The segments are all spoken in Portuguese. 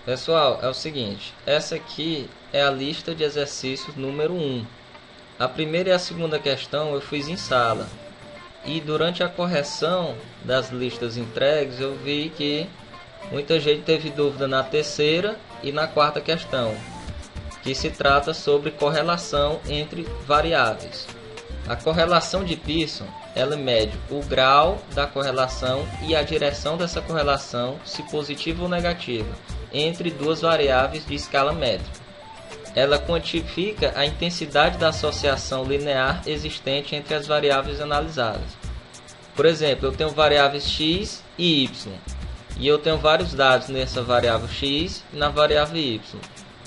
Pessoal, é o seguinte, essa aqui é a lista de exercícios número 1. A primeira e a segunda questão eu fiz em sala. E durante a correção das listas entregues eu vi que muita gente teve dúvida na terceira e na quarta questão, que se trata sobre correlação entre variáveis. A correlação de Pearson, ela mede o grau da correlação e a direção dessa correlação, se positiva ou negativa, entre duas variáveis de escala métrica. Ela quantifica a intensidade da associação linear existente entre as variáveis analisadas. Por exemplo, eu tenho variáveis x e y, e eu tenho vários dados nessa variável x e na variável y.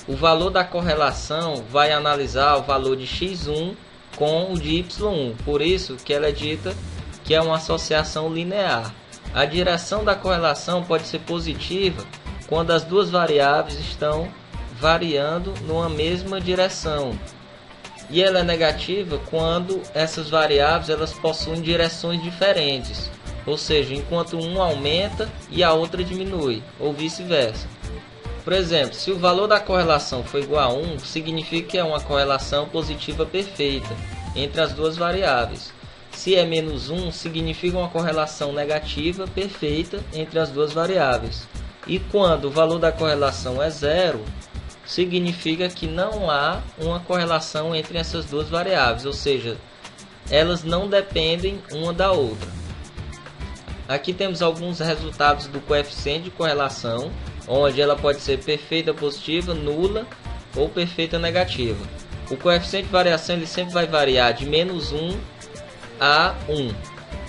O valor da correlação vai analisar o valor de x1 com o de y1, por isso que ela é dita que é uma associação linear. A direção da correlação pode ser positiva quando as duas variáveis estão variando numa mesma direção, e ela é negativa quando essas variáveis elas possuem direções diferentes, ou seja, enquanto uma aumenta e a outra diminui, ou vice-versa. Por exemplo, se o valor da correlação for igual a 1, significa que é uma correlação positiva perfeita entre as duas variáveis. Se é menos 1, significa uma correlação negativa perfeita entre as duas variáveis. E quando o valor da correlação é 0, significa que não há uma correlação entre essas duas variáveis, ou seja, elas não dependem uma da outra. Aqui temos alguns resultados do coeficiente de correlação, onde ela pode ser perfeita positiva, nula ou perfeita negativa. O coeficiente de variação ele sempre vai variar de menos 1 a 1,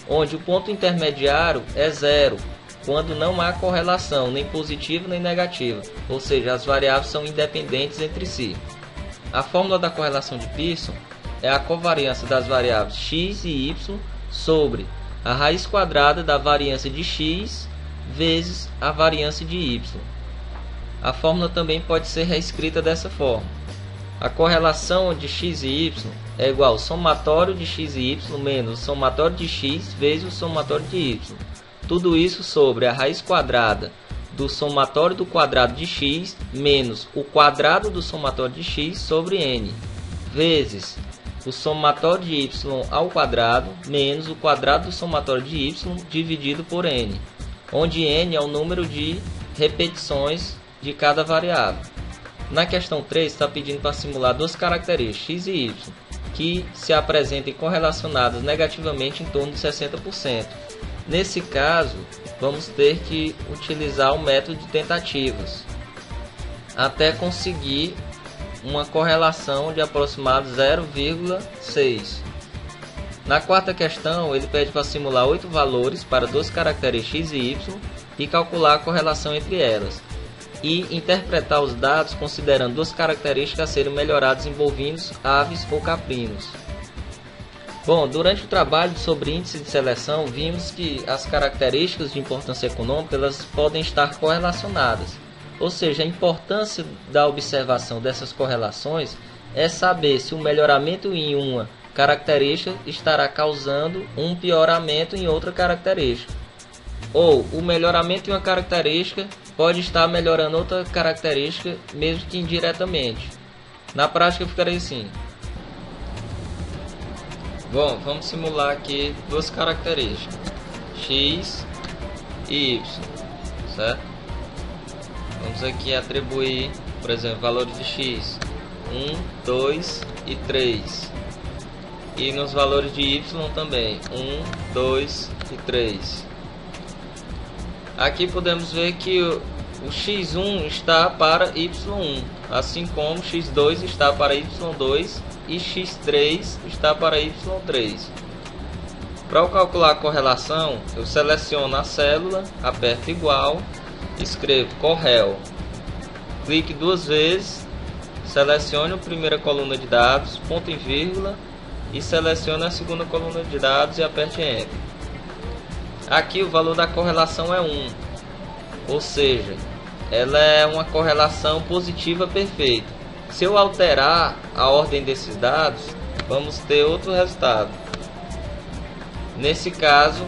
onde o ponto intermediário é 0, quando não há correlação, nem positiva nem negativa, ou seja, as variáveis são independentes entre si. A fórmula da correlação de Pearson é a covariância das variáveis x e y sobre a raiz quadrada da variância de x vezes a variância de y. A fórmula também pode ser reescrita dessa forma. A correlação de x e y é igual ao somatório de x e y menos o somatório de x vezes o somatório de y. Tudo isso sobre a raiz quadrada do somatório do quadrado de x menos o quadrado do somatório de x sobre n, vezes o somatório de y ao quadrado menos o quadrado do somatório de y dividido por n, onde n é o número de repetições de cada variável. Na questão 3 está pedindo para simular duas características x e y, que se apresentem correlacionadas negativamente em torno de 60%. Nesse caso, vamos ter que utilizar o método de tentativas, até conseguir uma correlação de aproximado 0,6. Na quarta questão, ele pede para simular 8 valores para duas características x e y e calcular a correlação entre elas, e interpretar os dados considerando duas características a serem melhoradas em bovinos, aves ou caprinos. Bom, durante o trabalho sobre índice de seleção, vimos que as características de importância econômica elas podem estar correlacionadas. Ou seja, a importância da observação dessas correlações é saber se o melhoramento em uma característica estará causando um pioramento em outra característica. Ou o melhoramento em uma característica pode estar melhorando outra característica, mesmo que indiretamente. Na prática ficaria assim. Bom, vamos simular aqui duas características, x e y, certo? Vamos aqui atribuir, por exemplo, valores de x, 1, 2 e 3. E nos valores de y também, 1, 2 e 3. Aqui podemos ver que o x1 está para y1, assim como x2 está para y2 e x3 está para y3. Para eu calcular a correlação, eu seleciono a célula, aperto igual, escrevo correl, clique duas vezes, selecione a primeira coluna de dados, ponto e vírgula, e selecione a segunda coluna de dados e aperte Enter. Aqui o valor da correlação é 1, ou seja, ela é uma correlação positiva perfeita. Se eu alterar a ordem desses dados, vamos ter outro resultado. Nesse caso,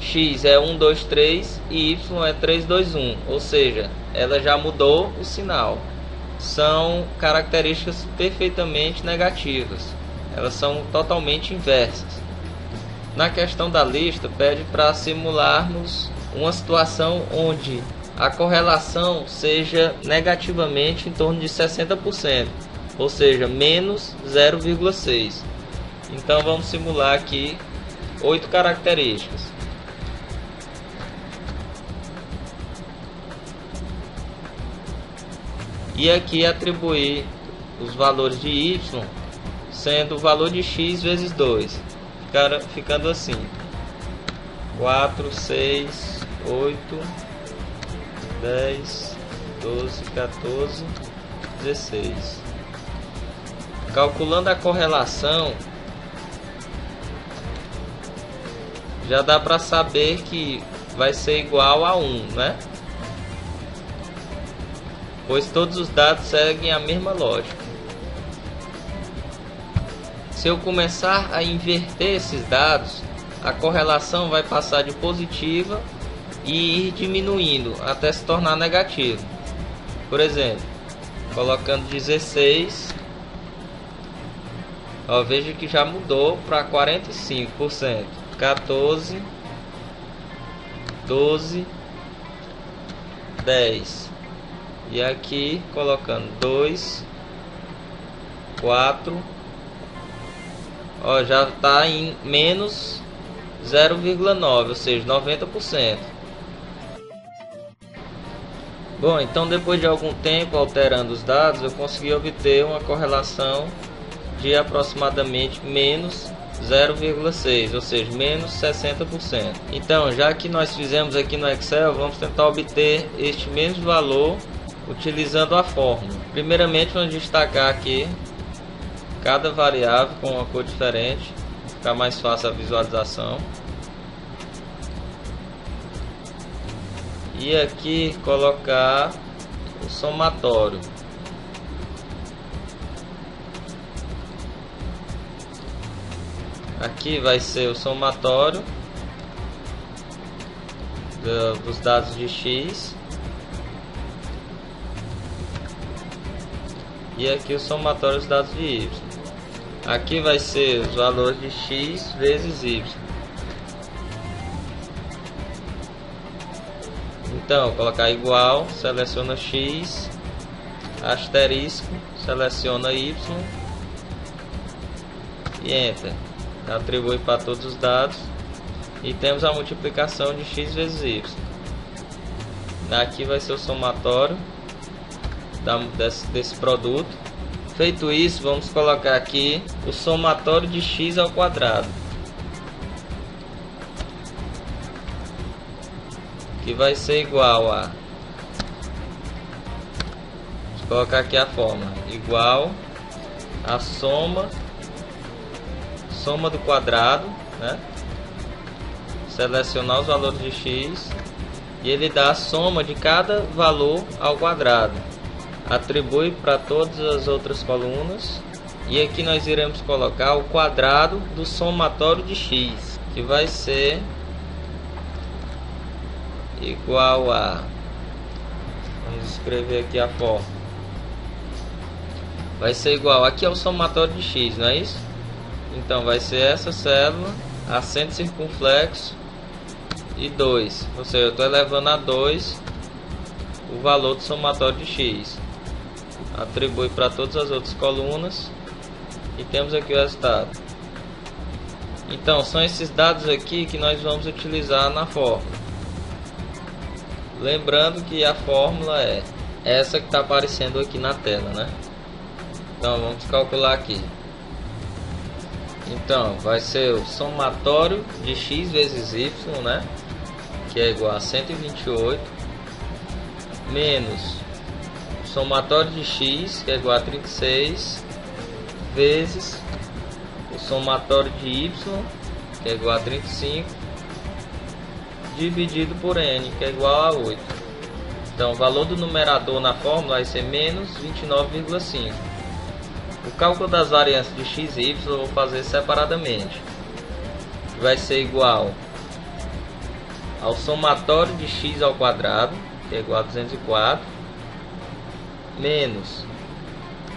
x é 1, 2, 3 e y é 3, 2, 1, ou seja, ela já mudou o sinal. São características perfeitamente negativas, elas são totalmente inversas. Na questão da lista, pede para simularmos uma situação onde a correlação seja negativamente em torno de 60%, ou seja, menos 0,6. Então vamos simular aqui 8 características. E aqui atribuir os valores de y sendo o valor de x vezes 2, ficando assim: 4, 6, 8, 10, 12, 14, 16. Calculando a correlação, já dá para saber que vai ser igual a 1, né? Pois todos os dados seguem a mesma lógica. Se eu começar a inverter esses dados, a correlação vai passar de positiva e ir diminuindo até se tornar negativa. Por exemplo, colocando 16, veja que já mudou para 45%. 14, 12, 10. E aqui colocando 2, 4, já está em menos 0,9, ou seja, 90%. Bom, então depois de algum tempo alterando os dados, eu consegui obter uma correlação de aproximadamente menos 0,6, ou seja, menos 60%. Então, já que nós fizemos aqui no Excel, vamos tentar obter este mesmo valor utilizando a fórmula. Primeiramente, vamos destacar aqui cada variável com uma cor diferente, ficar mais fácil a visualização. E aqui colocar o somatório. Aqui vai ser o somatório dos dados de x. E aqui o somatório dos dados de y. Aqui vai ser os valores de x vezes y. Então, colocar igual, seleciona x, asterisco, seleciona y e enter. Atribui para todos os dados e temos a multiplicação de x vezes y. Aqui vai ser o somatório desse produto. Feito isso, vamos colocar aqui o somatório de x ao quadrado, que vai ser igual a, vamos colocar aqui a fórmula, igual a soma do quadrado, né? Selecionar os valores de x e ele dá a soma de cada valor ao quadrado. Atribui para todas as outras colunas e aqui nós iremos colocar o quadrado do somatório de x, que vai ser igual a, vamos escrever aqui a fórmula, vai ser igual, aqui é o somatório de x, não é isso? Então vai ser essa célula, acento circunflexo e 2, ou seja, eu estou elevando a 2 o valor do somatório de x. Atribui para todas as outras colunas e temos aqui o resultado. Então são esses dados aqui que nós vamos utilizar na fórmula. Lembrando que a fórmula é essa que está aparecendo aqui na tela, né? Então vamos calcular aqui. Então vai ser o somatório de x vezes y, né? Que é igual a 128 menos o somatório de x, que é igual a 36, vezes o somatório de y, que é igual a 35, dividido por n, que é igual a 8. Então o valor do numerador na fórmula vai ser menos 29,5. O cálculo das variâncias de x e y eu vou fazer separadamente. Vai ser igual ao somatório de x ao quadrado, que é igual a 204, menos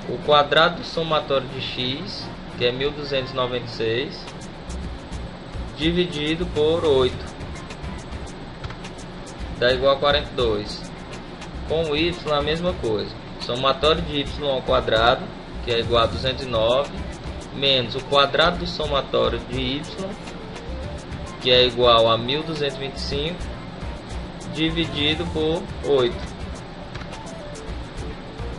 o quadrado do somatório de x, que é 1296, dividido por 8, dá igual a 42. Com o y a mesma coisa, somatório de y ao quadrado, que é igual a 209, menos o quadrado do somatório de y, que é igual a 1225, dividido por 8.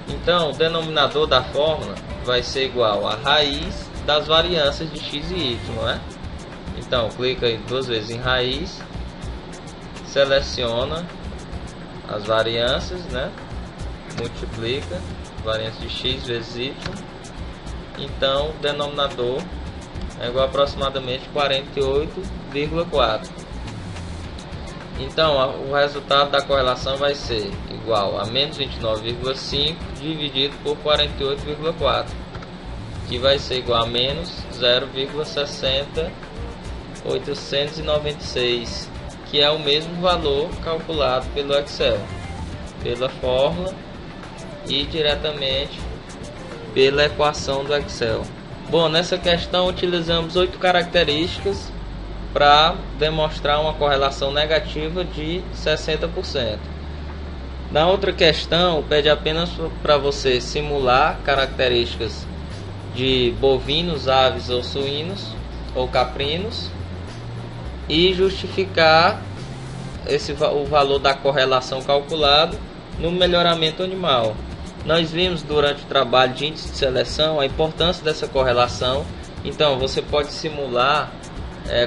Então, o denominador da fórmula vai ser igual a raiz das variâncias de x e y, né? Então, clica aí duas vezes em raiz, seleciona as variâncias, né? Multiplica variância de x vezes y. Então, o denominador é igual a aproximadamente 48,4. Então, o resultado da correlação vai ser igual a menos 29,5 dividido por 48,4, que vai ser igual a menos 0,60896, que é o mesmo valor calculado pelo Excel, pela fórmula e diretamente pela equação do Excel. Bom, nessa questão utilizamos 8 características para demonstrar uma correlação negativa de 60%. Na outra questão, pede apenas para você simular características de bovinos, aves ou suínos ou caprinos e justificar o valor da correlação calculado no melhoramento animal. Nós vimos durante o trabalho de índice de seleção a importância dessa correlação. Então você pode simular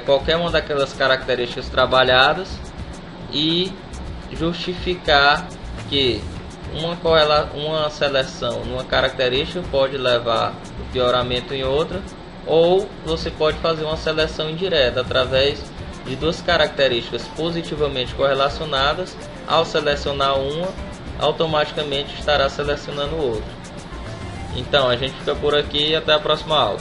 qualquer uma daquelas características trabalhadas e justificar que uma seleção numa característica pode levar ao pioramento em outra, ou você pode fazer uma seleção indireta através de duas características positivamente correlacionadas. Ao selecionar uma, automaticamente estará selecionando outra. Então a gente fica por aqui e até a próxima aula.